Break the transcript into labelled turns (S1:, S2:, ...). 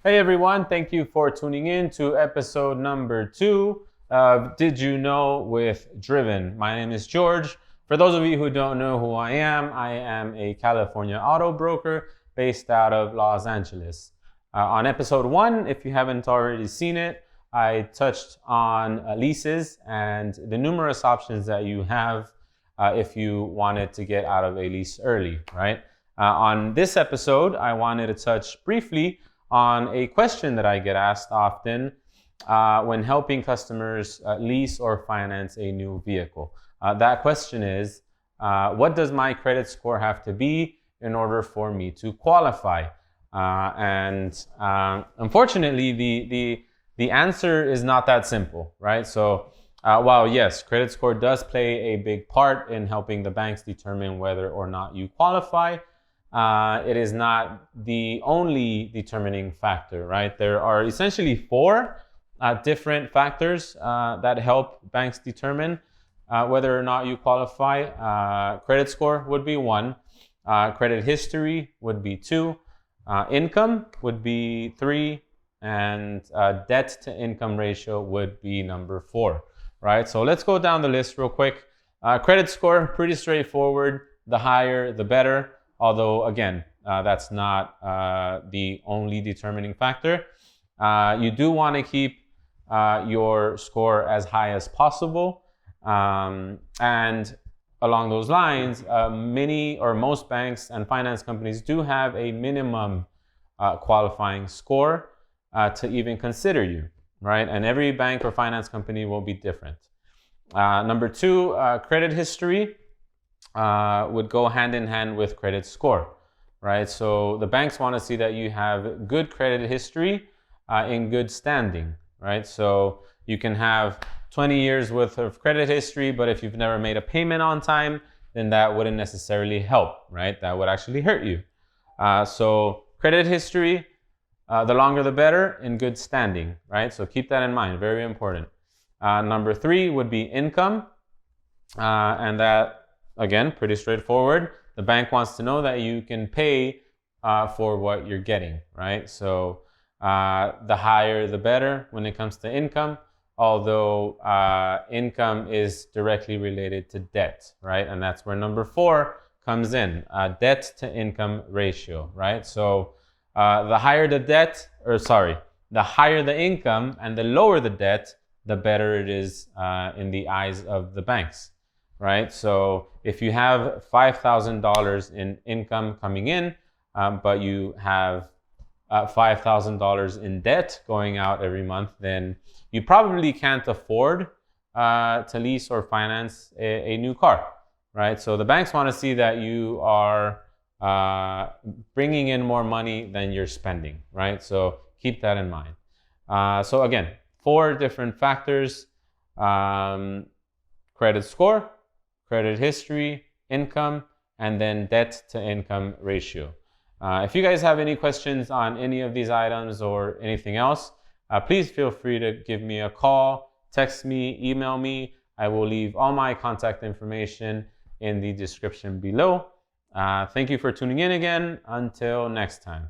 S1: Hey everyone, thank you for tuning in to episode number 2 of Did You Know with Driven. My name is George. For those of you who don't know who I am a California auto broker based out of Los Angeles. On episode 1, if you haven't already seen it, I touched on leases and the numerous options that you have if you wanted to get out of a lease early, right? On this episode, I wanted to touch briefly on a question that I get asked often when helping customers lease or finance a new vehicle. That question is, what does my credit score have to be in order for me to qualify? Unfortunately, the answer is not that simple, right? So while yes, credit score does play a big part in helping the banks determine whether or not you qualify, it is not the only determining factor, right? There are essentially 4 different factors that help banks determine whether or not you qualify. Credit score would be 1, credit history would be 2, income would be 3, and debt to income ratio would be number 4, right? So let's go down the list real quick. Credit score, pretty straightforward. The higher, the better. Although, again, that's not the only determining factor. You do want to keep your score as high as possible. And along those lines, many or most banks and finance companies do have a minimum qualifying score to even consider you, right? And every bank or finance company will be different. Number 2, credit history would go hand in hand with credit score, right? So the banks want to see that you have good credit history in good standing, right? So you can have 20 years worth of credit history, but if you've never made a payment on time, then that wouldn't necessarily help, right? That would actually hurt you. So credit history, the longer the better, in good standing, right? So keep that in mind, very important. Number 3 would be income, and that, again, pretty straightforward. The bank wants to know that you can pay for what you're getting, right? So the higher, the better when it comes to income, although income is directly related to debt, right? And that's where number 4 comes in, debt to income ratio, right? So the higher the higher the income and the lower the debt, the better it is in the eyes of the banks, right? So if you have $5,000 in income coming in, but you have $5,000 in debt going out every month, then you probably can't afford to lease or finance a new car, right? So the banks want to see that you are bringing in more money than you're spending, right? So keep that in mind. So again, 4 different factors: credit score, credit history, income, and then debt to income ratio. If you guys have any questions on any of these items or anything else, please feel free to give me a call, text me, email me. I will leave all my contact information in the description below. Thank you for tuning in again. Until next time.